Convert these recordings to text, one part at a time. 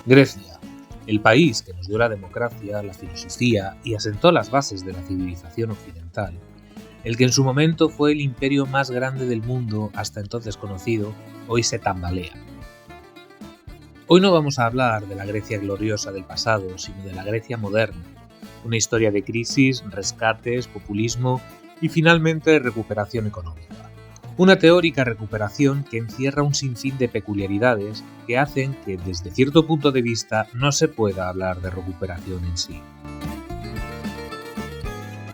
Grecia, el país que nos dio la democracia, la filosofía y asentó las bases de la civilización occidental, el que en su momento fue el imperio más grande del mundo hasta entonces conocido, hoy se tambalea. Hoy no vamos a hablar de la Grecia gloriosa del pasado, sino de la Grecia moderna, una historia de crisis, rescates, populismo y finalmente recuperación económica. Una teórica recuperación que encierra un sinfín de peculiaridades que hacen que desde cierto punto de vista no se pueda hablar de recuperación en sí.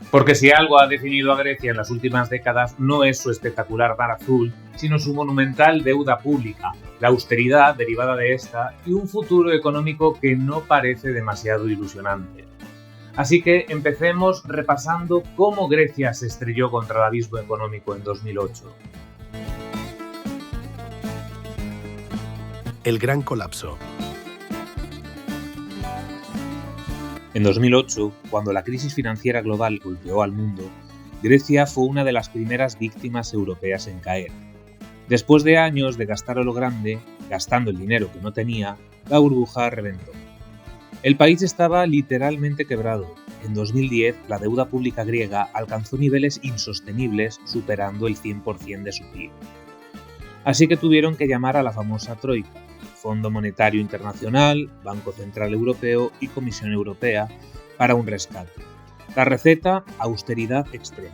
Porque si algo ha definido a Grecia en las últimas décadas no es su espectacular mar azul, sino su monumental deuda pública, la austeridad derivada de esta y un futuro económico que no parece demasiado ilusionante. Así que empecemos repasando cómo Grecia se estrelló contra el abismo económico en 2008. El gran colapso. En 2008, cuando la crisis financiera global golpeó al mundo, Grecia fue una de las primeras víctimas europeas en caer. Después de años de gastar a lo grande, gastando el dinero que no tenía, la burbuja reventó. El país estaba literalmente quebrado. En 2010, la deuda pública griega alcanzó niveles insostenibles, superando el 100% de su PIB. Así que tuvieron que llamar a la famosa Troika, Fondo Monetario Internacional, Banco Central Europeo y Comisión Europea, para un rescate. La receta: austeridad extrema.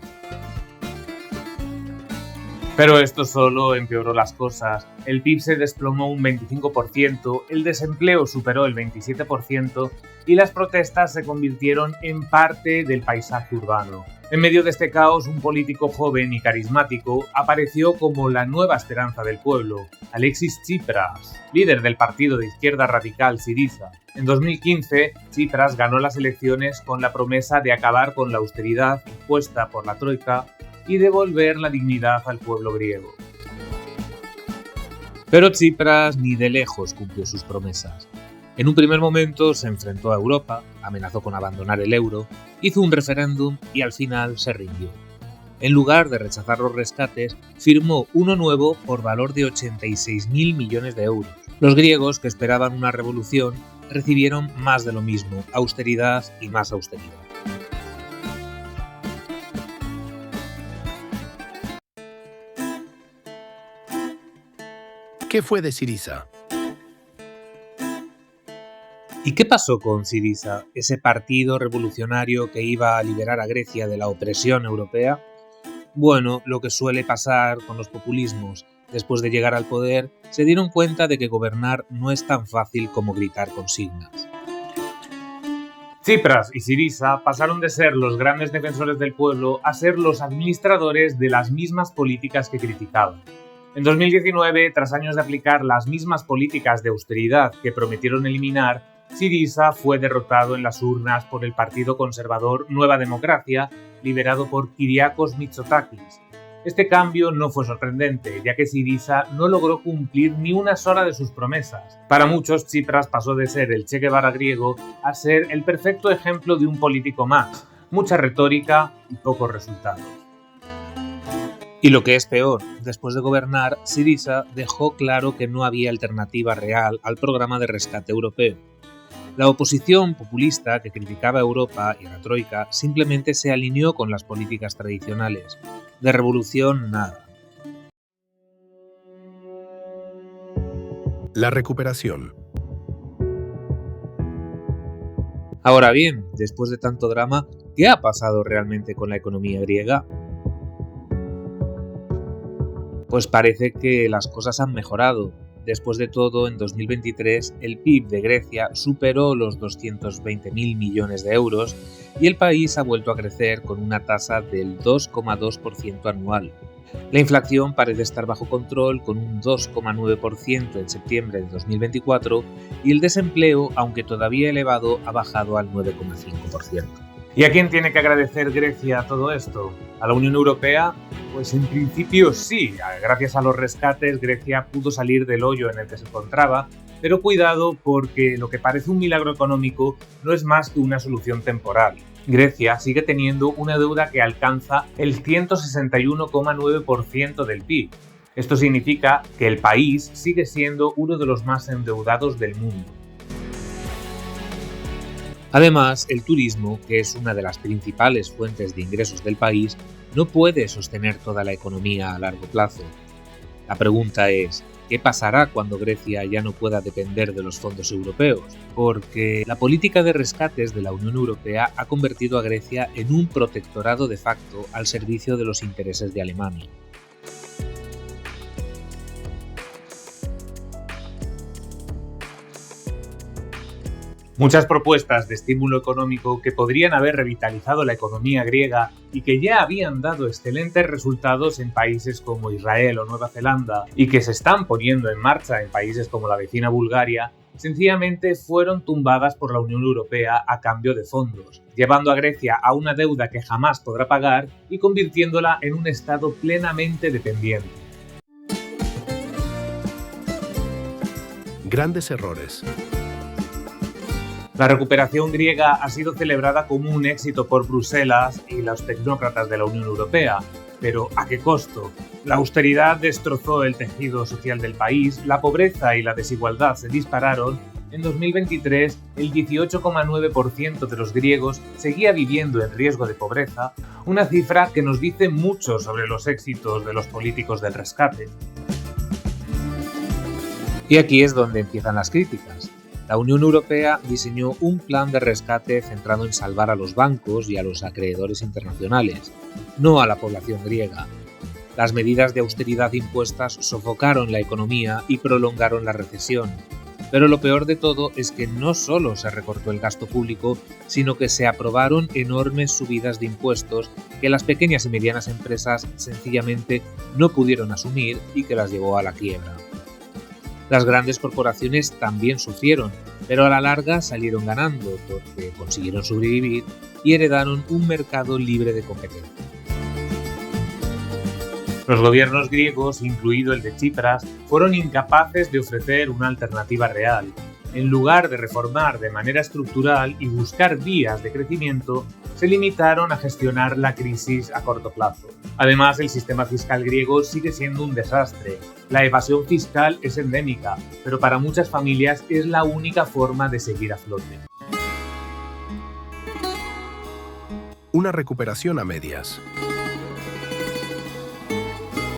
Pero esto solo empeoró las cosas. El PIB se desplomó un 25%, el desempleo superó el 27% y las protestas se convirtieron en parte del paisaje urbano. En medio de este caos, un político joven y carismático apareció como la nueva esperanza del pueblo, Alexis Tsipras, líder del partido de izquierda radical Syriza. En 2015, Tsipras ganó las elecciones con la promesa de acabar con la austeridad impuesta por la Troika y devolver la dignidad al pueblo griego. Pero Tsipras ni de lejos cumplió sus promesas. En un primer momento se enfrentó a Europa, amenazó con abandonar el euro, hizo un referéndum y al final se rindió. En lugar de rechazar los rescates, firmó uno nuevo por valor de 86.000 millones de euros. Los griegos, que esperaban una revolución, recibieron más de lo mismo, austeridad y más austeridad. ¿Qué fue de Syriza? ¿Y qué pasó con Syriza, ese partido revolucionario que iba a liberar a Grecia de la opresión europea? Bueno, lo que suele pasar con los populismos, después de llegar al poder, se dieron cuenta de que gobernar no es tan fácil como gritar consignas. Tsipras y Syriza pasaron de ser los grandes defensores del pueblo a ser los administradores de las mismas políticas que criticaban. En 2019, tras años de aplicar las mismas políticas de austeridad que prometieron eliminar, Syriza fue derrotado en las urnas por el partido conservador Nueva Democracia, liderado por Kyriakos Mitsotakis. Este cambio no fue sorprendente, ya que Syriza no logró cumplir ni una sola de sus promesas. Para muchos, Tsipras pasó de ser el Che Guevara griego a ser el perfecto ejemplo de un político más, mucha retórica y pocos resultados. Y lo que es peor, después de gobernar, Syriza dejó claro que no había alternativa real al programa de rescate europeo. La oposición populista que criticaba a Europa y a la Troika simplemente se alineó con las políticas tradicionales. De revolución, nada. La recuperación. Ahora bien, después de tanto drama, ¿qué ha pasado realmente con la economía griega? Pues parece que las cosas han mejorado. Después de todo, en 2023 el PIB de Grecia superó los 220.000 millones de euros y el país ha vuelto a crecer con una tasa del 2,2% anual. La inflación parece estar bajo control con un 2,9% en septiembre de 2024 y el desempleo, aunque todavía elevado, ha bajado al 9,5%. ¿Y a quién tiene que agradecer Grecia todo esto? ¿A la Unión Europea? Pues en principio sí. Gracias a los rescates, Grecia pudo salir del hoyo en el que se encontraba, pero cuidado porque lo que parece un milagro económico no es más que una solución temporal. Grecia sigue teniendo una deuda que alcanza el 161,9% del PIB. Esto significa que el país sigue siendo uno de los más endeudados del mundo. Además, el turismo, que es una de las principales fuentes de ingresos del país, no puede sostener toda la economía a largo plazo. La pregunta es, ¿qué pasará cuando Grecia ya no pueda depender de los fondos europeos? Porque la política de rescates de la Unión Europea ha convertido a Grecia en un protectorado de facto al servicio de los intereses de Alemania. Muchas propuestas de estímulo económico que podrían haber revitalizado la economía griega y que ya habían dado excelentes resultados en países como Israel o Nueva Zelanda y que se están poniendo en marcha en países como la vecina Bulgaria, sencillamente fueron tumbadas por la Unión Europea a cambio de fondos, llevando a Grecia a una deuda que jamás podrá pagar y convirtiéndola en un estado plenamente dependiente. Grandes errores. La recuperación griega ha sido celebrada como un éxito por Bruselas y los tecnócratas de la Unión Europea, pero ¿a qué costo? La austeridad destrozó el tejido social del país, la pobreza y la desigualdad se dispararon. En 2023, el 18,9% de los griegos seguía viviendo en riesgo de pobreza, una cifra que nos dice mucho sobre los éxitos de los políticos del rescate. Y aquí es donde empiezan las críticas. La Unión Europea diseñó un plan de rescate centrado en salvar a los bancos y a los acreedores internacionales, no a la población griega. Las medidas de austeridad impuestas sofocaron la economía y prolongaron la recesión. Pero lo peor de todo es que no solo se recortó el gasto público, sino que se aprobaron enormes subidas de impuestos que las pequeñas y medianas empresas sencillamente no pudieron asumir y que las llevó a la quiebra. Las grandes corporaciones también sufrieron, pero a la larga salieron ganando porque consiguieron sobrevivir y heredaron un mercado libre de competencia. Los gobiernos griegos, incluido el de Tsipras, fueron incapaces de ofrecer una alternativa real. En lugar de reformar de manera estructural y buscar vías de crecimiento, se limitaron a gestionar la crisis a corto plazo. Además, el sistema fiscal griego sigue siendo un desastre. La evasión fiscal es endémica, pero para muchas familias es la única forma de seguir a flote. Una recuperación a medias.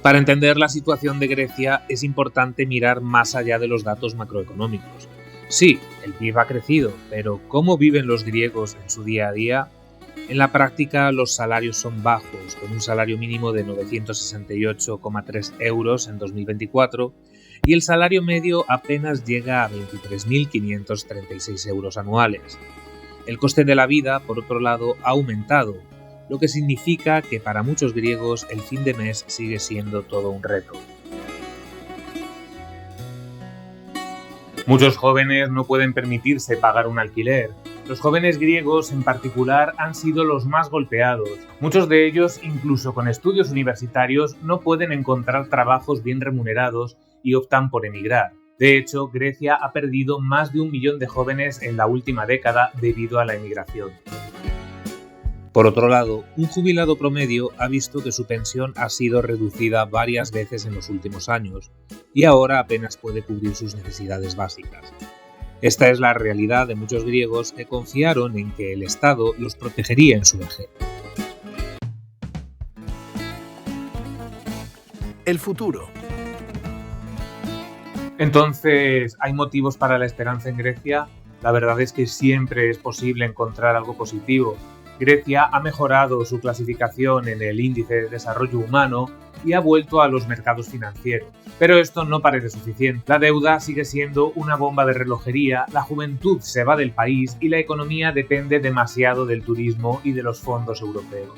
Para entender la situación de Grecia es importante mirar más allá de los datos macroeconómicos. Sí, el PIB ha crecido, pero ¿cómo viven los griegos en su día a día? En la práctica los salarios son bajos, con un salario mínimo de 968,3 euros en 2024 y el salario medio apenas llega a 23.536 euros anuales. El coste de la vida, por otro lado, ha aumentado, lo que significa que para muchos griegos el fin de mes sigue siendo todo un reto. Muchos jóvenes no pueden permitirse pagar un alquiler. Los jóvenes griegos en particular han sido los más golpeados. Muchos de ellos, incluso con estudios universitarios, no pueden encontrar trabajos bien remunerados y optan por emigrar. De hecho, Grecia ha perdido más de 1 millón de jóvenes en la última década debido a la emigración. Por otro lado, un jubilado promedio ha visto que su pensión ha sido reducida varias veces en los últimos años y ahora apenas puede cubrir sus necesidades básicas. Esta es la realidad de muchos griegos que confiaron en que el Estado los protegería en su vejez. El futuro. Entonces, ¿hay motivos para la esperanza en Grecia? La verdad es que siempre es posible encontrar algo positivo. Grecia ha mejorado su clasificación en el Índice de Desarrollo Humano y ha vuelto a los mercados financieros. Pero esto no parece suficiente. La deuda sigue siendo una bomba de relojería, la juventud se va del país y la economía depende demasiado del turismo y de los fondos europeos.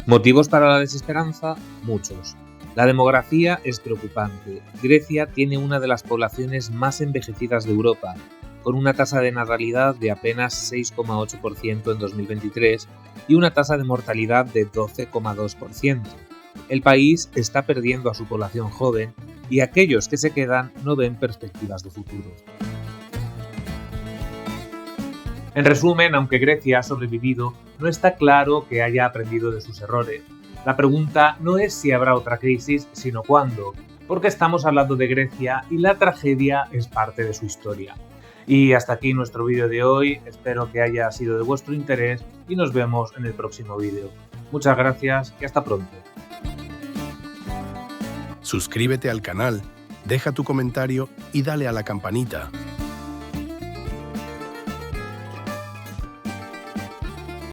¿Motivos para la desesperanza? Muchos. La demografía es preocupante. Grecia tiene una de las poblaciones más envejecidas de Europa, con una tasa de natalidad de apenas 6,8% en 2023 y una tasa de mortalidad de 12,2%. El país está perdiendo a su población joven y aquellos que se quedan no ven perspectivas de futuro. En resumen, aunque Grecia ha sobrevivido, no está claro que haya aprendido de sus errores. La pregunta no es si habrá otra crisis, sino cuándo, porque estamos hablando de Grecia y la tragedia es parte de su historia. Y hasta aquí nuestro vídeo de hoy, espero que haya sido de vuestro interés y nos vemos en el próximo vídeo. Muchas gracias y hasta pronto. Suscríbete al canal, deja tu comentario y dale a la campanita.